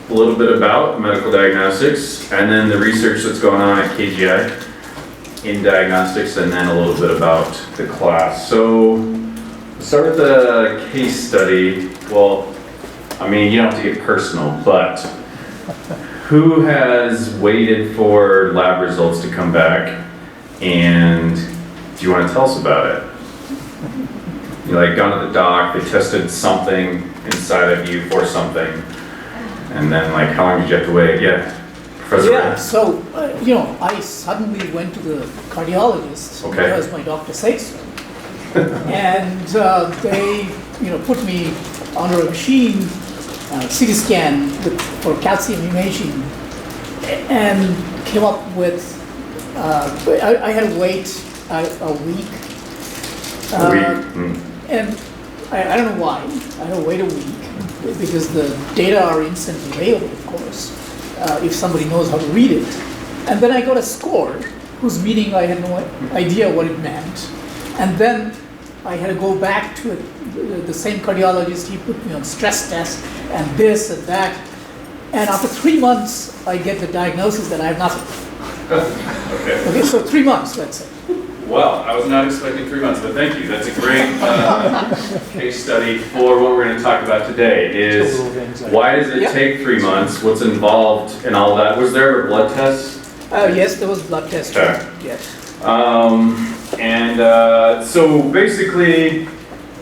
a little bit about medical diagnostics, and then the research that's going on at KGI in diagnostics, and then a little bit about the class. So, we'll start with the case study. Well, I mean, you don't have to get personal, but who has waited for lab results to come back, and do you want to tell us about it? You like gone to the doc, they tested something inside of you for something, and then like how long did you have to wait? Yeah, Professor. Yeah, so I suddenly went to the cardiologist because my doctor said so, and they put me under a machine, CT scan for calcium imaging, and came up with I had to wait a week. And I don't know why. I had to wait a week because the data are instantly available, of course, if somebody knows how to read it. And then I got a score, whose meaning I had no idea what it meant. And then I had to go back to the same cardiologist. He put me on stress tests and this and that. And after 3 months, I get the diagnosis that I have nothing. Okay, so 3 months, let's say. Well, I was not expecting 3 months, but thank you. That's a great case study for what we're going to talk about today. Is why does it take 3 months? What's involved in all that? Was there a blood test? Yes, there was blood test. Okay. Yes. So basically,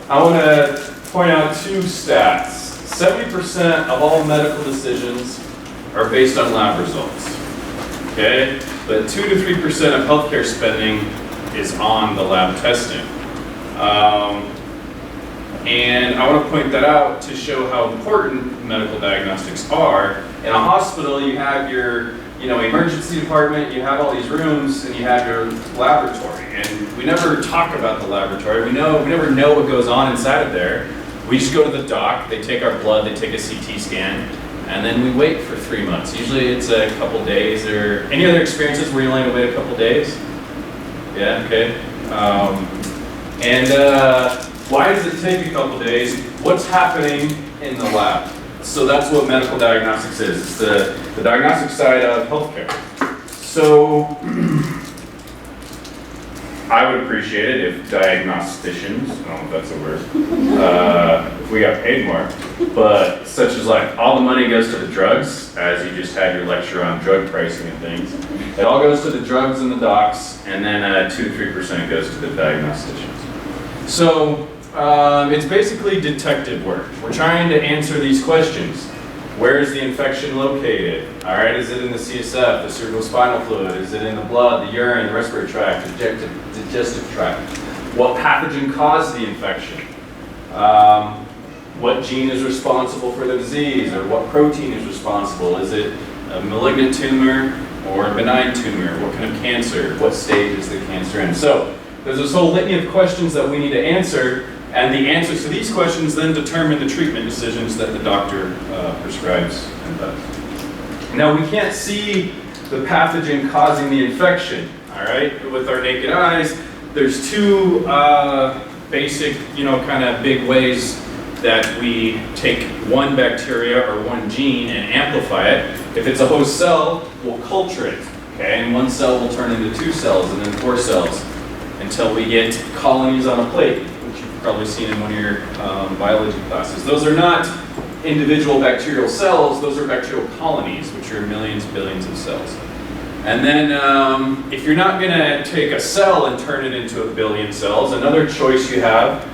I want to point out 2 stats. 70% of all medical decisions are based on lab results. Okay, but 2 to 3% of healthcare spending is on the lab testing. And I want to point that out to show how important medical diagnostics are. In a hospital, you have your emergency department, you have all these rooms, and you have your laboratory. And we never talk about the laboratory. We never know what goes on inside of there. We just go to the doc, they take our blood, they take a CT scan, and then we wait for 3 months. Usually it's a couple days. Or any other experiences where you only have to wait a couple days? Yeah, okay. Why does it take a couple days? What's happening in the lab? So that's what medical diagnostics is. It's the diagnostic side of healthcare. So I would appreciate it if diagnosticians, I don't know if that's a word, if we got paid more, but such as like all the money goes to the drugs, as you just had your lecture on drug pricing and things. It all goes to the drugs and the docs, and then 2 to 3% goes to the diagnosticians. So it's basically detective work. We're trying to answer these questions. Where is the infection located? All right, is it in the CSF, the cerebrospinal fluid? Is it in the blood, the urine, the respiratory tract, the digestive tract? What pathogen caused the infection? What gene is responsible for the disease, or what protein is responsible? Is it a malignant tumor or a benign tumor? What kind of cancer? What stage is the cancer in? So there's this whole litany of questions that we need to answer, and the answers to these questions then determine the treatment decisions that the doctor prescribes and does. Now, we can't see the pathogen causing the infection, all right, with our naked eyes. There's 2 basic, kind of big ways that we take one bacteria or one gene and amplify it. If it's a host cell, we'll culture it, okay, and 1 cell will turn into 2 cells and then 4 cells until we get colonies on a plate, which you've probably seen in one of your biology classes. Those are not individual bacterial cells, those are bacterial colonies, which are millions, billions of cells. And then if you're not going to take a cell and turn it into a billion cells, another choice you have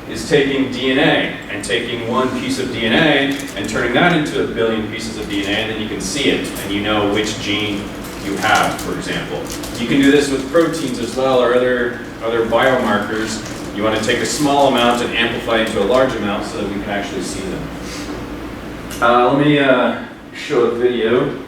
is taking DNA and taking 1 piece of DNA and turning that into a billion pieces of DNA, and then you can see it and you know which gene you have, for example. You can do this with proteins as well, or other biomarkers. You want to take a small amount and amplify into a large amount so that we can actually see them. Let me show a video.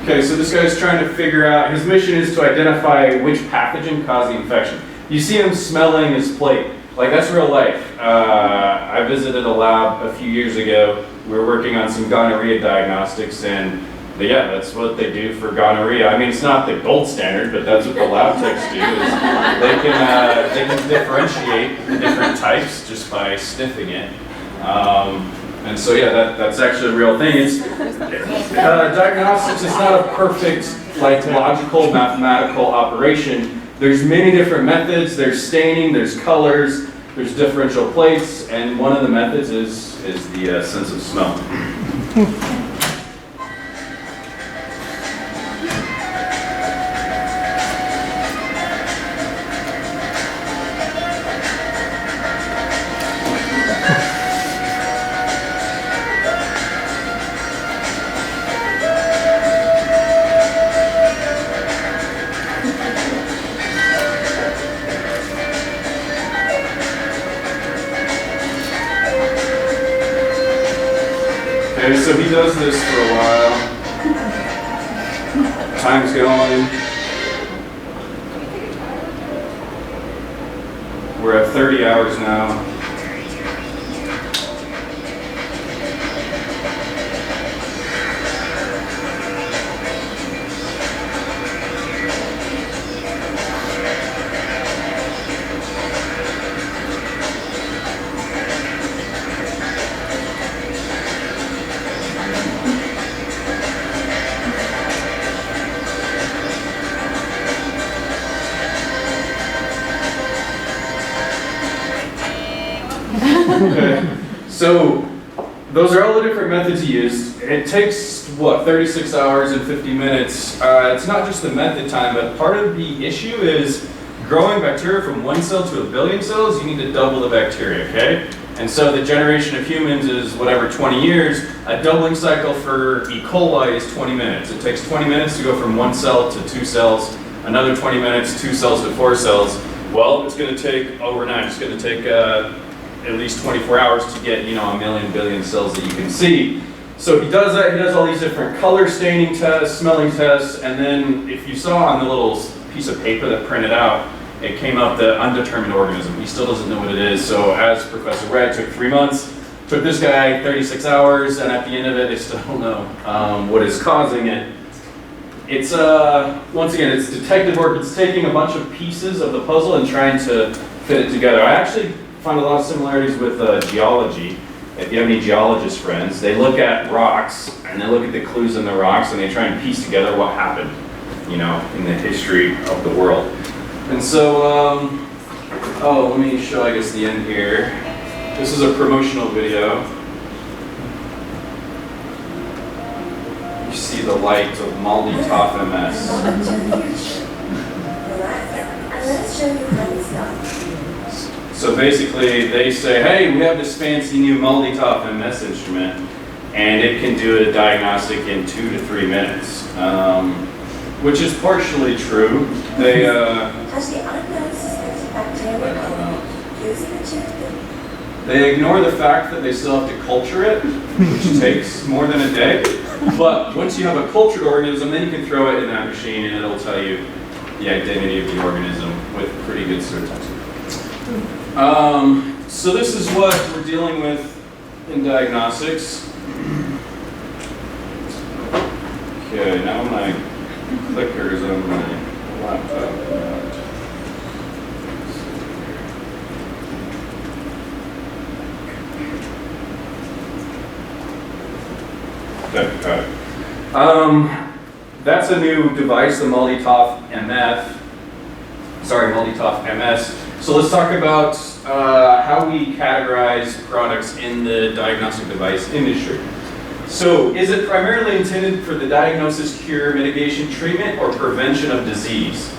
Okay, so this guy's trying to figure out, his mission is to identify which pathogen caused the infection. You see him smelling his plate. Like, that's real life. I visited a lab a few years ago. We were working on some gonorrhea diagnostics, and yeah, that's what they do for gonorrhea. I mean, it's not the gold standard, but that's what the lab techs do. Is they can differentiate the different types just by sniffing it. And so, yeah, that's actually a real thing. It's diagnostics is not a perfect, like, logical, mathematical operation. There's many different methods. There's staining, there's colors, there's differential plates, and one of the methods is the sense of smell. Okay, so he does this for a while. Time's going. We're at 30 hours now. Okay. So those are all the different methods he used. It takes, what, 36 hours and 50 minutes. It's not just the method time, but part of the issue is growing bacteria from 1 cell to 1 billion cells, you need to double the bacteria, okay? And so the generation of humans is whatever, 20 years. A doubling cycle for E. coli is 20 minutes. It takes 20 minutes to go from 1 cell to 2 cells, another 20 minutes, 2 cells to 4 cells. Well, it's going to take overnight. It's going to take at least 24 hours to get, you know, 1 million billion cells that you can see. So he does that. He does all these different color staining tests, smelling tests, and then if you saw on the little piece of paper that printed out, it came up the undetermined organism. He still doesn't know what it is. So as Professor Red, took 3 months, took this guy 36 hours, and at the end of it, they still don't know what is causing it. It's, once again, it's detective work. It's taking a bunch of pieces of the puzzle and trying to fit it together. I actually find a lot of similarities with geology. If you have any geologist friends, they look at rocks and they look at the clues in the rocks and they try and piece together what happened, you know, in the history of the world. And so, let me show, I guess, the end here. This is a promotional video. You see the light of Maldi-Toff MS. Let's show you how it's done. So basically, they say, hey, we have this fancy new Maldi-Toff MS instrument, and it can do a diagnostic in 2 to 3 minutes, which is partially true. They, Has the antibiotic resistance bacteria using the chip? They ignore the fact that they still have to culture it, which takes more than a day. But once you have a cultured organism, then you can throw it in that machine, and it'll tell you the identity of the organism with pretty good certainty. So this is what we're dealing with in diagnostics. Okay, now my clicker's on my laptop. Okay, got it. That's a new device, the Maldi-Toff MS. So let's talk about how we categorize products in the diagnostic device industry. So is it primarily intended for the diagnosis, cure, mitigation, treatment, or prevention of disease?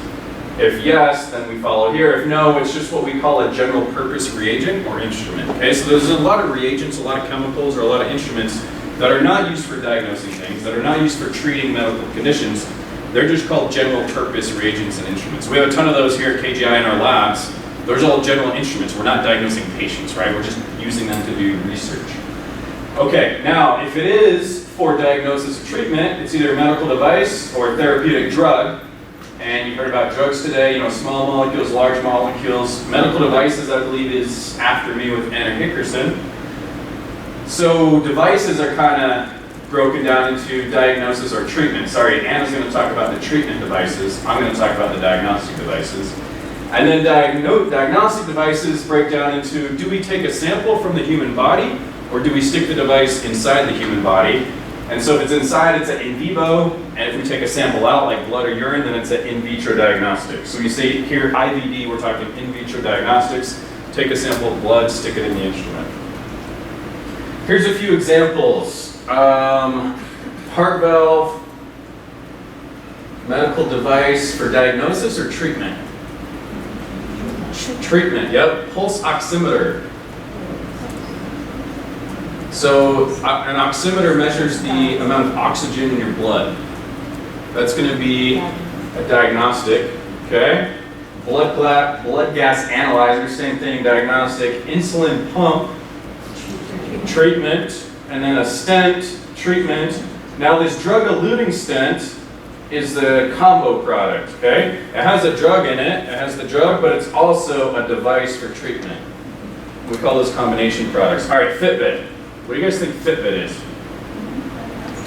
If yes, then we follow here. If no, it's just what we call a general purpose reagent or instrument. Okay, so there's a lot of reagents, a lot of chemicals, or a lot of instruments that are not used for diagnosing things, that are not used for treating medical conditions. They're just called general purpose reagents and instruments. We have a ton of those here at KGI in our labs. Those are all general instruments. We're not diagnosing patients, right? We're just using them to do research. Okay, now if it is for diagnosis or treatment, it's either a medical device or a therapeutic drug. And you heard about drugs today, small molecules, large molecules. Medical devices, I believe, is after me with Anna Hickerson. So devices are kind of broken down into diagnosis or treatment. Sorry, Anna's going to talk about the treatment devices. I'm going to talk about the diagnostic devices. And then diagnostic devices break down into, do we take a sample from the human body, or do we stick the device inside the human body? And so if it's inside, it's an in vivo, and if we take a sample out, like blood or urine, then it's an in vitro diagnostic. So we say here, IVD, we're talking in vitro diagnostics. Take a sample of blood, stick it in the instrument. Here's a few examples. Heart valve, medical device for diagnosis or treatment? Treatment, yep. Pulse oximeter. So an oximeter measures the amount of oxygen in your blood. That's going to be a diagnostic, okay? Blood gas analyzer, same thing, diagnostic. Insulin pump, treatment. And then a stent, treatment. Now this drug-eluting stent is the combo product, okay? It has a drug in it, it has the drug, but it's also a device for treatment. We call those combination products. All right, Fitbit. What do you guys think Fitbit is?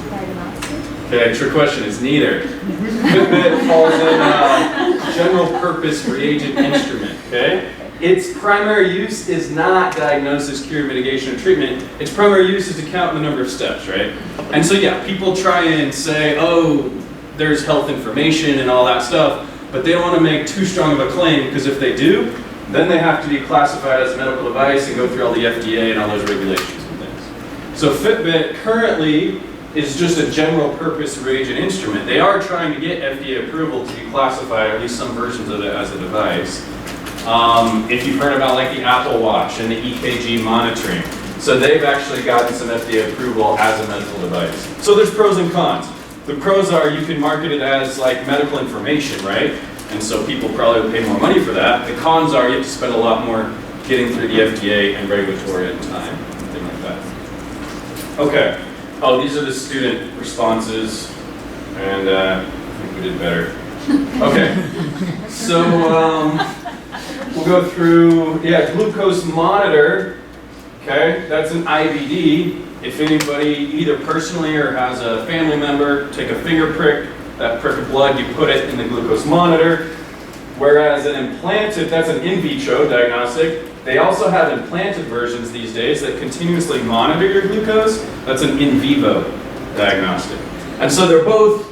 Diagnostic. Okay, trick question, it's neither. Fitbit falls in general purpose reagent instrument, okay? Its primary use is not diagnosis, cure, mitigation, or treatment. Its primary use is to count the number of steps, right? And so yeah, people try and say, oh, there's health information and all that stuff, but they don't want to make too strong of a claim, because if they do, then they have to be classified as a medical device and go through all the FDA and all those regulations. So Fitbit currently is just a general purpose reagent instrument. They are trying to get FDA approval to be classified, at least some versions of it, as a device. If you've heard about like the Apple Watch and the EKG monitoring, so they've actually gotten some FDA approval as a medical device. So there's pros and cons. The pros are you can market it as like medical information, right? And so people probably will pay more money for that. The cons are you have to spend a lot more getting through the FDA and regulatory and time, things like that. Okay. Oh, these are the student responses, and I think we did better. Okay. So we'll go through, glucose monitor. Okay, that's an IVD. If anybody, either personally or has a family member, take a finger prick, that prick of blood, you put it in the glucose monitor. Whereas an implanted, that's an in vitro diagnostic. They also have implanted versions these days that continuously monitor your glucose. That's an in vivo diagnostic. And so they're both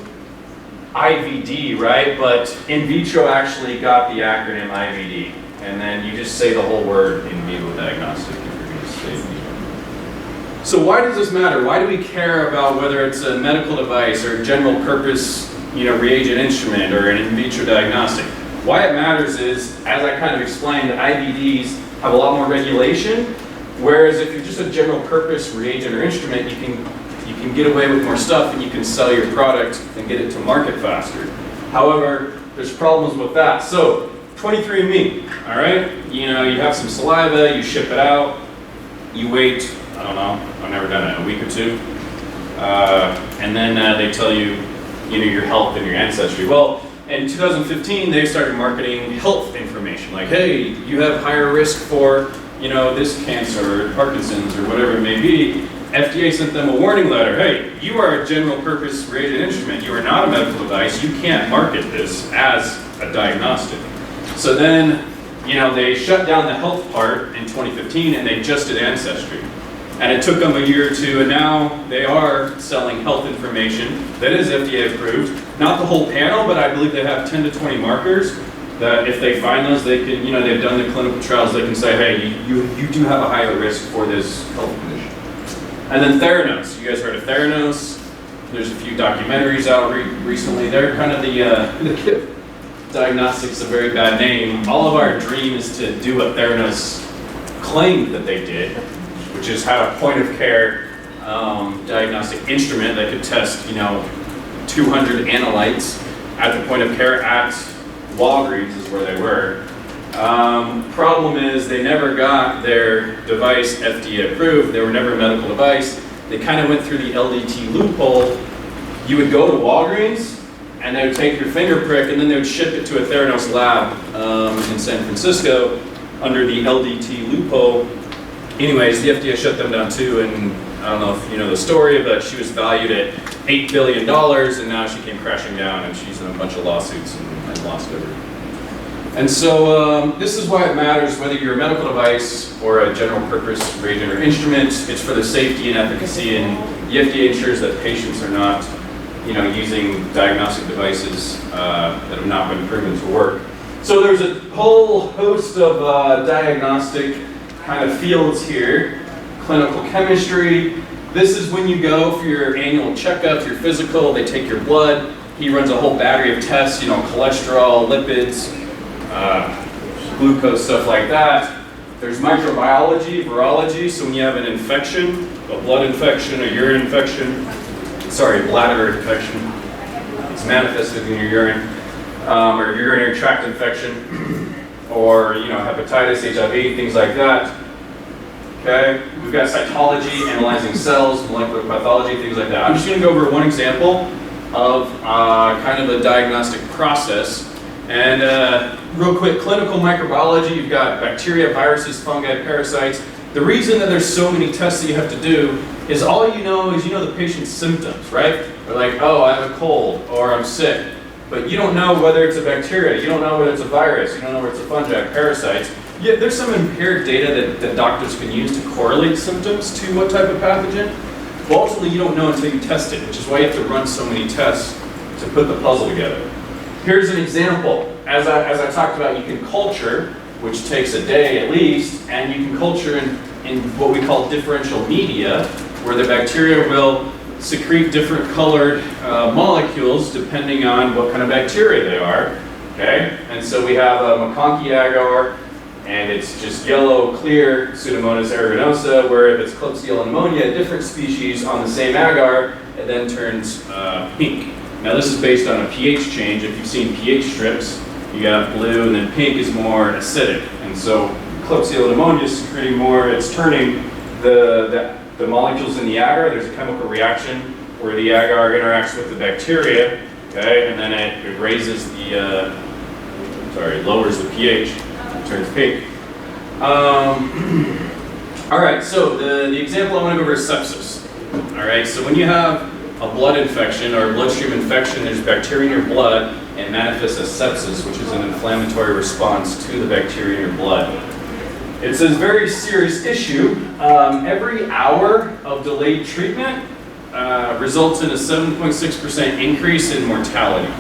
IVD, right? But in vitro actually got the acronym IVD. And then you just say the whole word in vivo diagnostic if you're going to say in vivo. So why does this matter? Why do we care about whether it's a medical device or a general purpose, reagent instrument or an in vitro diagnostic? Why it matters is, as I kind of explained, IVDs have a lot more regulation, whereas if you're just a general purpose reagent or instrument, you can get away with more stuff and you can sell your product and get it to market faster. However, there's problems with that. So 23andMe, all right? You have some saliva, you ship it out, you wait, I don't know, I've never done it, a week or two, and then they tell you, your health and your ancestry. Well, in 2015, they started marketing health information, like, hey, you have higher risk for, this cancer or Parkinson's or whatever it may be. FDA sent them a warning letter. Hey, you are a general purpose reagent instrument. You are not a medical device. You can't market this as a diagnostic. So then, they shut down the health part in 2015 and they just did ancestry. And it took them a year or two, and now they are selling health information that is FDA approved. Not the whole panel, but I believe they have 10 to 20 markers that if they find those, they can, they've done the clinical trials, they can say, hey, you do have a higher risk for this health condition. And then Theranos. You guys heard of Theranos? There's a few documentaries out recently. They're kind of the Diagnostics, a very bad name. All of our dream is to do what Theranos claimed that they did, which is have a point-of-care diagnostic instrument that could test, 200 analytes at the point of care at Walgreens is where they were. Problem is they never got their device FDA approved. They were never a medical device. They kind of went through the LDT loophole. You would go to Walgreens and they would take your finger prick and then they would ship it to a Theranos lab in San Francisco under the LDT loophole. Anyways, the FDA shut them down too, and I don't know if you know the story, but she was valued at $8 billion and now she came crashing down and she's in a bunch of lawsuits and lost everything. And so this is why it matters whether you're a medical device or a general purpose reagent or instrument. It's for the safety and efficacy, and the FDA ensures that patients are not, using diagnostic devices that have not been proven to work. So there's a whole host of diagnostic kind of fields here. Clinical chemistry. This is when you go for your annual checkup, your physical. They take your blood. He runs a whole battery of tests, cholesterol, lipids, glucose, stuff like that. There's microbiology, virology, so when you have an infection, a blood infection, a urine infection, bladder infection, it's manifested in your urine, or urinary tract infection, or hepatitis, HIV, things like that. Okay, we've got cytology, analyzing cells, molecular pathology, things like that. I'm just going to go over one example of kind of a diagnostic process. And real quick, clinical microbiology, you've got bacteria, viruses, fungi, parasites. The reason that there's so many tests that you have to do is all you know is the patient's symptoms, right? They're like, oh, I have a cold, or I'm sick. But you don't know whether it's a bacteria, you don't know whether it's a virus, you don't know whether it's a fungi, parasites. Yeah, there's some empiric data that doctors can use to correlate symptoms to what type of pathogen. But ultimately, you don't know until you test it, which is why you have to run so many tests to put the puzzle together. Here's an example. As I talked about, you can culture, which takes a day at least, and you can culture in what we call differential media, where the bacteria will secrete different colored molecules depending on what kind of bacteria they are. Okay? And so we have a McConkey agar, and it's just yellow, clear, Pseudomonas aeruginosa, where if it's Klebsiella pneumonia, a different species on the same agar, it then turns pink. Now this is based on a pH change. If you've seen pH strips, you got blue, and then pink is more acidic. And so Klebsiella pneumonia is secreting more, it's turning the molecules in the agar. There's a chemical reaction where the agar interacts with the bacteria, okay, and then it raises the, lowers the pH, it turns pink. All right, so the example I want to go over is sepsis. All right, so when you have a blood infection or a bloodstream infection, there's bacteria in your blood, and manifests as sepsis, which is an inflammatory response to the bacteria in your blood. It's a very serious issue. Every hour of delayed treatment results in a 7.6% increase in mortality.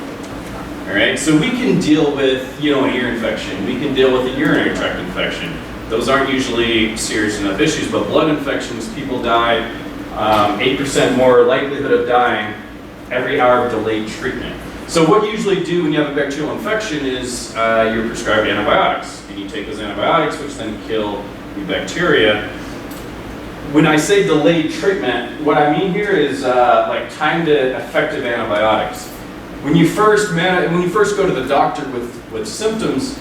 All right, so we can deal with, an ear infection. We can deal with a urinary tract infection. Those aren't usually serious enough issues, but blood infections, people die, 8% more likelihood of dying every hour of delayed treatment. So what you usually do when you have a bacterial infection is you're prescribed antibiotics, and you take those antibiotics, which then kill the bacteria. When I say delayed treatment, what I mean here is like time to effective antibiotics. When you first go to the doctor with symptoms,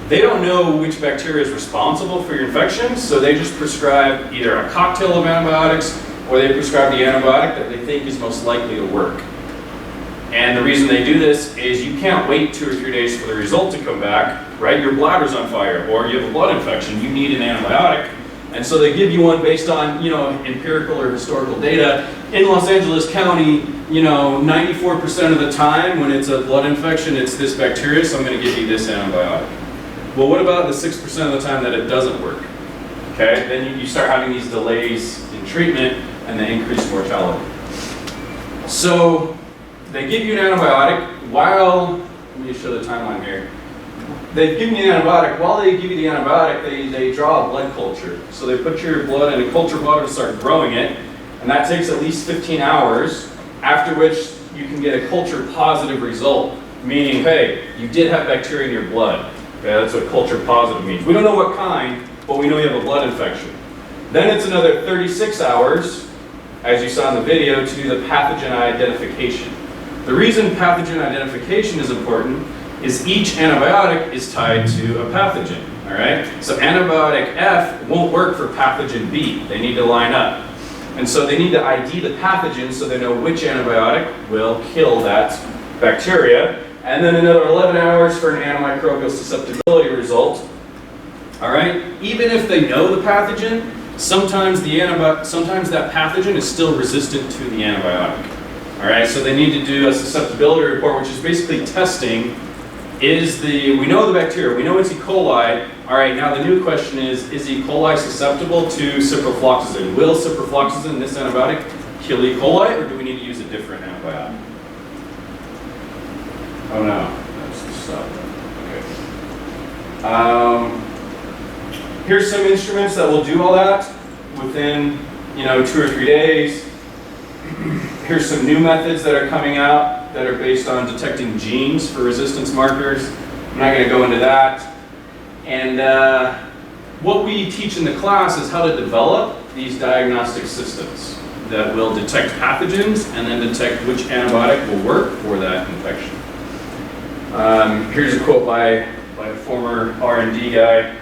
they don't know which bacteria is responsible for your infection, so they just prescribe either a cocktail of antibiotics or they prescribe the antibiotic that they think is most likely to work. And the reason they do this is you can't wait 2 or 3 days for the result to come back, right? Your bladder's on fire, or you have a blood infection, you need an antibiotic. And so they give you one based on, empirical or historical data. In Los Angeles County, 94% of the time when it's a blood infection, it's this bacteria, so I'm gonna give you this antibiotic. Well, what about the 6% of the time that it doesn't work? Okay, then you start having these delays in treatment and the increased mortality. So they give you an antibiotic let me show the timeline here. They give you an antibiotic. While they give you the antibiotic, they draw a blood culture. So they put your blood in a culture bottle and start growing it, and that takes at least 15 hours, after which you can get a culture positive result, meaning, hey, you did have bacteria in your blood. Okay, that's what culture positive means. We don't know what kind, but we know you have a blood infection. Then it's another 36 hours, as you saw in the video, to do the pathogen identification. The reason pathogen identification is important is each antibiotic is tied to a pathogen, all right? So antibiotic F won't work for pathogen B. They need to line up. And so they need to ID the pathogen so they know which antibiotic will kill that bacteria. And then another 11 hours for an antimicrobial susceptibility result. All right? Even if they know the pathogen, sometimes that pathogen is still resistant to the antibiotic. All right? So they need to do a susceptibility report, which is basically testing, we know the bacteria, we know it's E. coli. All right, now the new question is E. coli susceptible to ciprofloxacin? Will ciprofloxacin, this antibiotic, kill E. coli, or do we need to use a different antibiotic? Oh no, that's the stuff. Okay. Here's some instruments that will do all that within, 2 or 3 days. Here's some new methods that are coming out that are based on detecting genes for resistance markers. I'm not going to go into that. And what we teach in the class is how to develop these diagnostic systems that will detect pathogens and then detect which antibiotic will work for that infection. Here's a quote by a former R&D guy.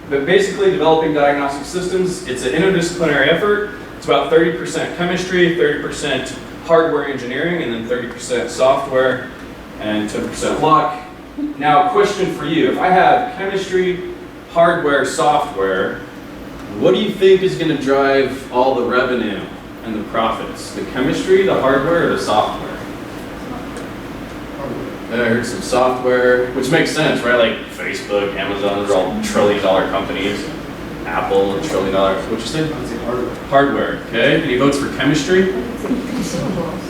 But basically, developing diagnostic systems, it's an interdisciplinary effort. It's about 30% chemistry, 30% hardware engineering, and then 30% software, and 10% luck. Now, question for you. If I have chemistry, hardware, software, what do you think is going to drive all the revenue and the profits? The chemistry, the hardware, or the software? I heard some software, which makes sense, right? Like Facebook, Amazon, those are all trillion-dollar companies. Apple, $1 trillion. What'd you say? Hardware. Hardware, okay. Any votes for chemistry? Consumables.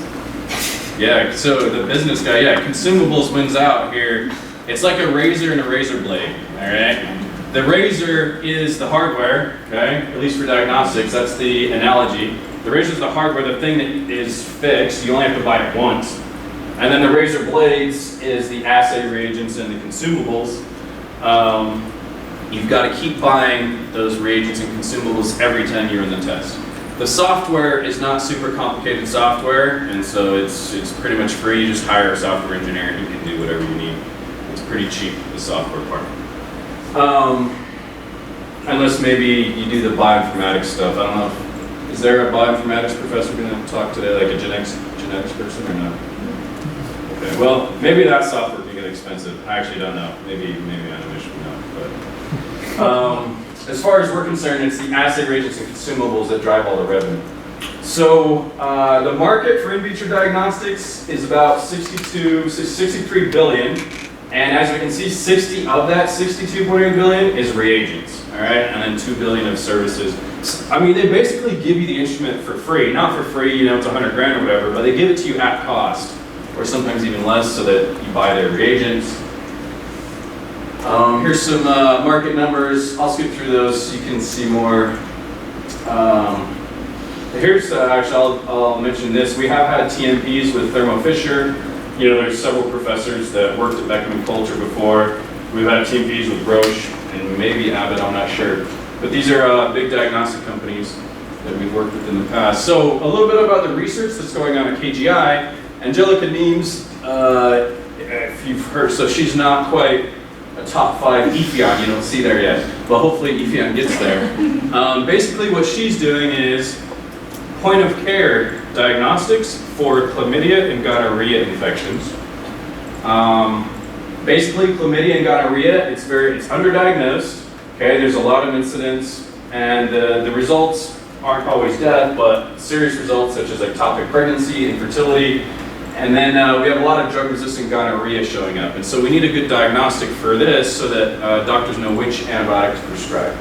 Yeah, so the business guy, yeah, consumables wins out here. It's like a razor and a razor blade, all right? The razor is the hardware, okay? At least for diagnostics, that's the analogy. The razor is the hardware, the thing that is fixed. You only have to buy it once. And then the razor blades is the assay reagents and the consumables. You've got to keep buying those reagents and consumables every time you're in the test. The software is not super complicated software, and so it's pretty much free. You just hire a software engineer and he can do whatever you need. It's pretty cheap, the software part. Unless maybe you do the bioinformatics stuff. I don't know. Is there a bioinformatics professor going to talk today, like a genetics person, or not? Okay. Well, maybe that software can get expensive. I actually don't know. Maybe I should know. But as far as we're concerned, it's the assay reagents and consumables that drive all the revenue. So the market for in vitro diagnostics is about 63 billion, and as we can see, 60 of that 62 billion is reagents, all right, and then 2 billion of services. I mean, they basically give you the instrument for free, not for free, it's 100 grand or whatever, but they give it to you at cost, or sometimes even less, so that you buy their reagents. Here's some market numbers. I'll skip through those so you can see more. Here's, actually, I'll mention this. We have had TMPs with Thermo Fisher. There's several professors that worked at Beckman Coulter before. We've had TMPs with Roche and maybe Abbott, I'm not sure. But these are big diagnostic companies that we've worked with in the past. So a little bit about the research that's going on at KGI. Angelica Neems, if you've heard, so she's not quite a top 5 Ephion, you don't see there yet, but hopefully Ephion gets there. Basically what she's doing is point of care diagnostics for chlamydia and gonorrhea infections. Basically chlamydia and gonorrhea, it's underdiagnosed, okay, there's a lot of incidents, and the results aren't always death, but serious results such as ectopic pregnancy, infertility. And then we have a lot of drug-resistant gonorrhea showing up. And so we need a good diagnostic for this so that doctors know which antibiotics to prescribe.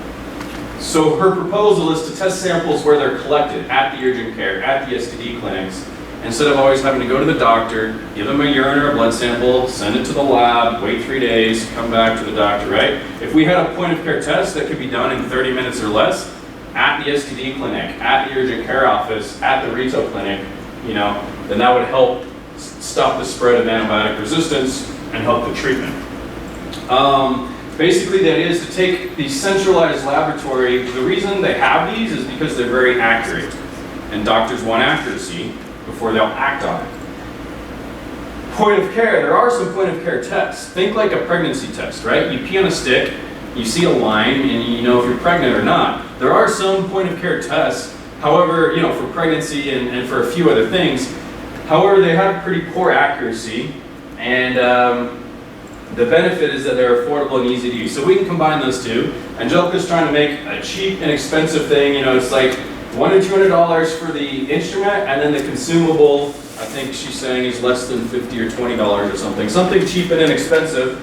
So her proposal is to test samples where they're collected, at the urgent care, at the STD clinics, instead of always having to go to the doctor, give them a urine or a blood sample, send it to the lab, wait 3 days, come back to the doctor, right? If we had a point-of-care test that could be done in 30 minutes or less, at the STD clinic, at the urgent care office, at the retail clinic, then that would help stop the spread of antibiotic resistance and help the treatment. Basically, the idea is to take the centralized laboratory. The reason they have these is because they're very accurate, and doctors want accuracy before they'll act on it. Point of care, there are some point of care tests. Think like a pregnancy test, right? You pee on a stick, you see a line, and you know if you're pregnant or not. There are some point of care tests, however, for pregnancy and for a few other things. However, they have pretty poor accuracy, and the benefit is that they're affordable and easy to use. So we can combine those two. Angelica's trying to make a cheap and expensive thing. It's like $100 to $200 for the instrument, and then the consumable, I think she's saying, is less than $50 or $20 or something. Something cheap and inexpensive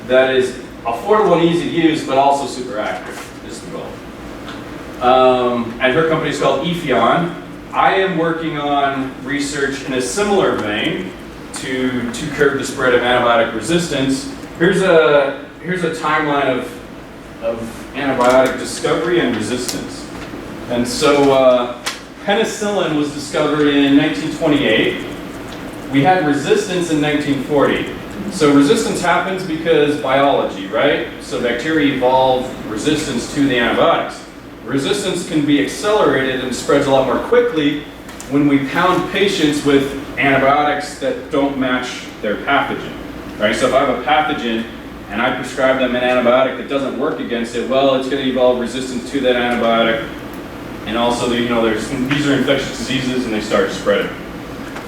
that is affordable and easy to use, but also super accurate is the goal. And her company is called Ephion. I am working on research in a similar vein to curb the spread of antibiotic resistance. Here's a timeline of antibiotic discovery and resistance. And so penicillin was discovered in 1928. We had resistance in 1940. So resistance happens because biology, right? So bacteria evolve resistance to the antibiotics. Resistance can be accelerated and spreads a lot more quickly when we pound patients with antibiotics that don't match their pathogen, right? So if I have a pathogen and I prescribe them an antibiotic that doesn't work against it, well, it's going to evolve resistance to that antibiotic. And also, these are infectious diseases and they start spreading.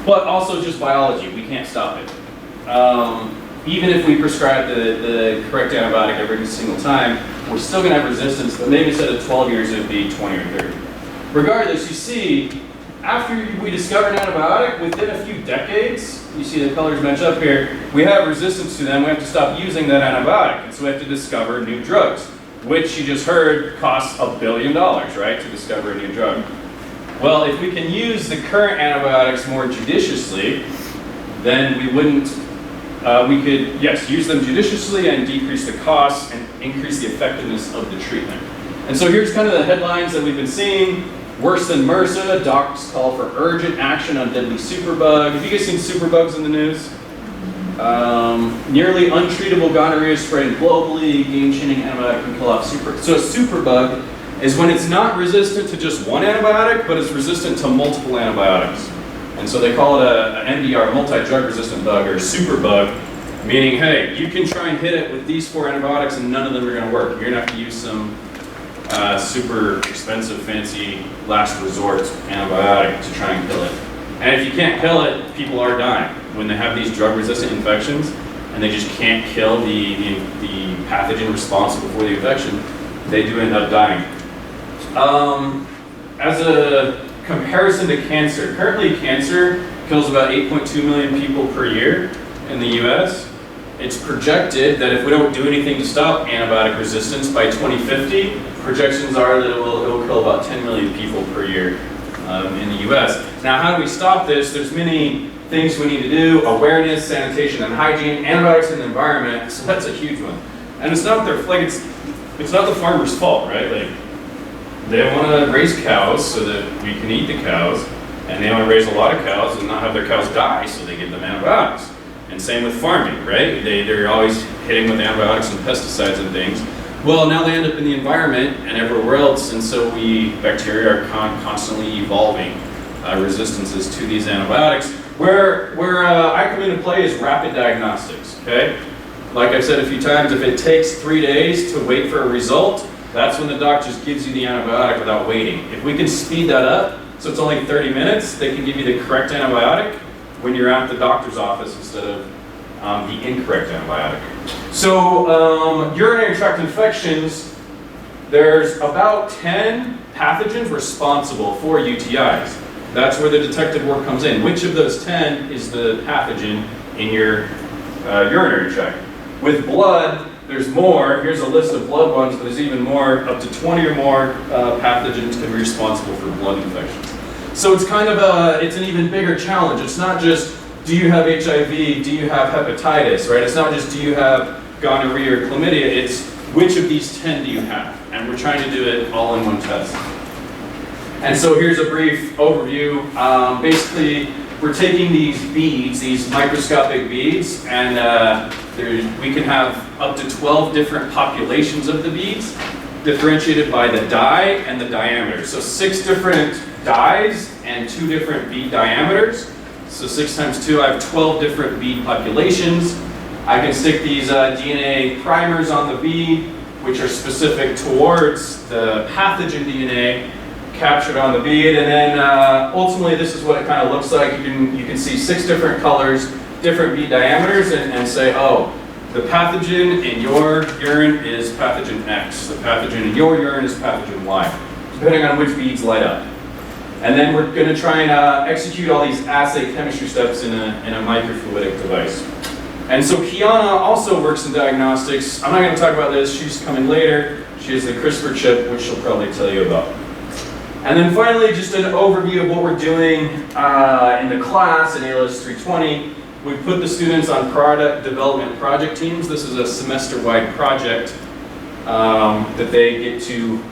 But also just biology, we can't stop it. Even if we prescribe the correct antibiotic every single time, we're still going to have resistance, but maybe instead of 12 years, it would be 20 or 30. Regardless, you see, after we discover an antibiotic, within a few decades, you see the colors match up here, we have resistance to them, we have to stop using that antibiotic, and so we have to discover new drugs, which you just heard costs $1 billion, right, to discover a new drug. Well, if we can use the current antibiotics more judiciously, then we could, yes, use them judiciously and decrease the costs and increase the effectiveness of the treatment. And so here's kind of the headlines that we've been seeing. Worse than MRSA, docs call for urgent action on deadly superbug. Have you guys seen superbugs in the news? Nearly untreatable gonorrhea spreading globally, game-changing antibiotic can kill off superbugs. So a superbug is when it's not resistant to just one antibiotic, but it's resistant to multiple antibiotics. And so they call it an MDR, multi-drug resistant bug, or superbug, meaning, hey, you can try and hit it with these 4 antibiotics and none of them are going to work. You're going to have to use some super expensive, fancy, last resort antibiotic to try and kill it. And if you can't kill it, people are dying. When they have these drug-resistant infections and they just can't kill the pathogen responsible for the infection, they do end up dying. As a comparison to cancer, currently cancer kills about 8.2 million people per year in the US. It's projected that if we don't do anything to stop antibiotic resistance by 2050, projections are that it will kill about 10 million people per year in the US. Now, how do we stop this? There's many things we need to do: awareness, sanitation, and hygiene, antibiotics in the environment. So that's a huge one. And it's not it's not the farmer's fault, right? Like, they want to raise cows so that we can eat the cows, and they want to raise a lot of cows and not have their cows die, so they give them antibiotics. And same with farming, right? They're always hitting with antibiotics and pesticides and things. Well, now they end up in the environment and everywhere else, and so bacteria are constantly evolving resistances to these antibiotics. Where I come into play is rapid diagnostics, okay? Like I've said a few times, if it takes 3 days to wait for a result, that's when the doc just gives you the antibiotic without waiting. If we can speed that up, so it's only 30 minutes, they can give you the correct antibiotic when you're at the doctor's office instead of the incorrect antibiotic. So urinary tract infections, there's about 10 pathogens responsible for UTIs. That's where the detective work comes in. Which of those 10 is the pathogen in your urinary tract? With blood, there's more. Here's a list of blood ones, but there's even more. Up to 20 or more pathogens can be responsible for blood infections. So it's kind of it's an even bigger challenge. It's not just, do you have HIV, do you have hepatitis, right? It's not just, do you have gonorrhea or chlamydia, it's which of these 10 do you have? And we're trying to do it all in one test. And so here's a brief overview. Basically, we're taking these beads, these microscopic beads, and we can have up to 12 different populations of the beads, differentiated by the dye and the diameter. So 6 different dyes and 2 different bead diameters. So 6 times 2, I have 12 different bead populations. I can stick these DNA primers on the bead, which are specific towards the pathogen DNA captured on the bead, and then ultimately this is what it kind of looks like. You can see 6 different colors, different bead diameters, and say, oh, the pathogen in your urine is pathogen X. The pathogen in your urine is pathogen Y, depending on which beads light up. And then we're going to try and execute all these assay chemistry steps in a microfluidic device. And so Kiana also works in diagnostics. I'm not going to talk about this. She's coming later. She has the CRISPR chip, which she'll probably tell you about. And then finally, just an overview of what we're doing in the class in ALS 320. We put the students on product development project teams. This is a semester-wide project that they get to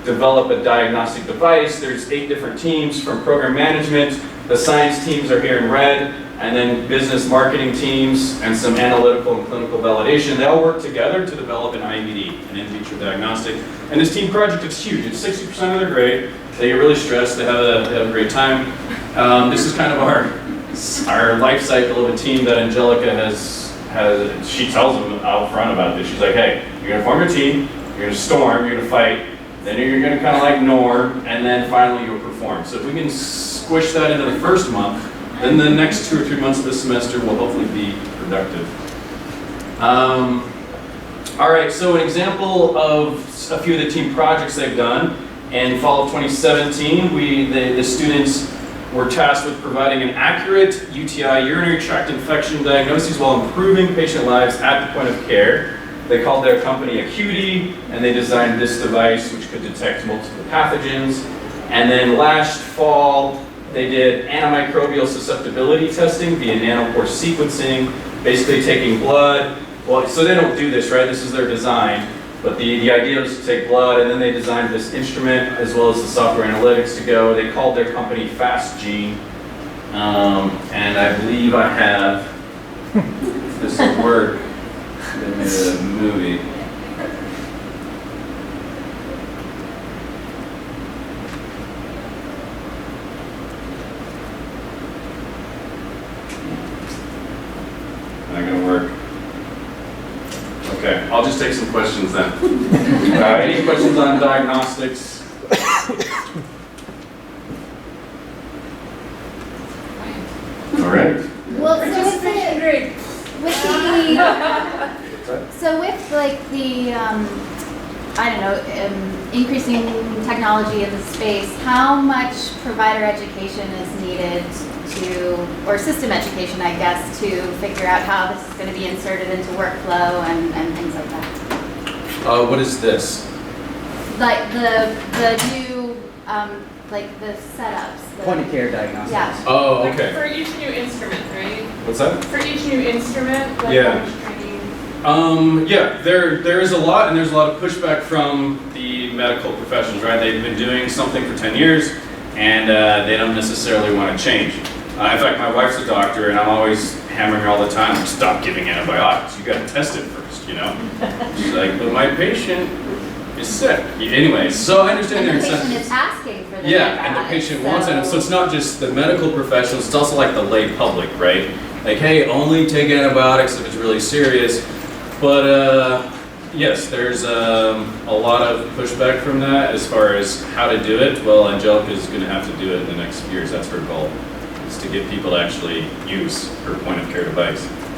develop a diagnostic device. There's 8 different teams from program management. The science teams are here in red, and then business marketing teams and some analytical and clinical validation. They all work together to develop an IVD, an in vitro diagnostic. And this team project is huge. It's 60% of their grade. They get really stressed. They have a great time. This is kind of our life cycle of a team that Angelica has. She tells them out front about this. She's like, hey, you're going to form a team, you're going to storm, you're going to fight, then you're going to kind of like norm, and then finally you'll perform. So if we can squish that into the first month, then the next 2 or 3 months of the semester will hopefully be productive. All right, so an example of a few of the team projects they've done. In fall of 2017, the students were tasked with providing an accurate UTI, urinary tract infection diagnosis while improving patient lives at the point of care. They called their company Acuity, and they designed this device which could detect multiple pathogens. And then last fall, they did antimicrobial susceptibility testing via nanopore sequencing, basically taking blood. Well, so they don't do this, right? This is their design. But the idea was to take blood, and then they designed this instrument as well as the software analytics to go. They called their company FastGene. And I believe I have, if this will work, they made a movie. Not gonna work. Okay, I'll just take some questions then. Any questions on diagnostics? All right. Well, so with like the, I don't know, increasing technology in the space, how much provider education is needed to, or system education, I guess, to figure out how this is going to be inserted into workflow and things like that? What is this? Like the new, like the setups. Point of care diagnostics. Yeah. Oh, Like okay. for each new instrument, right? What's that? For each new instrument, like Yeah. how much training? Yeah, there is a lot, and there's a lot of pushback from the medical professionals, right? They've been doing something for 10 years, and they don't necessarily want to change. In fact, my wife's a doctor, and I'm always hammering her all the time, like, stop giving antibiotics. You got to test it first, you know? She's like, but my patient is sick. Anyway, so I understand their And the patient incentives. is asking for the Yeah, and the patient wants it. And so it's not just the medical professionals, it's also like the lay public, right? Like, hey, only take antibiotics if it's really serious. But yes, there's a lot of pushback from that as far as how to do it. Well, Angelica's going to have to do it in the next few years. That's her goal, is to get people to actually use her point of care device.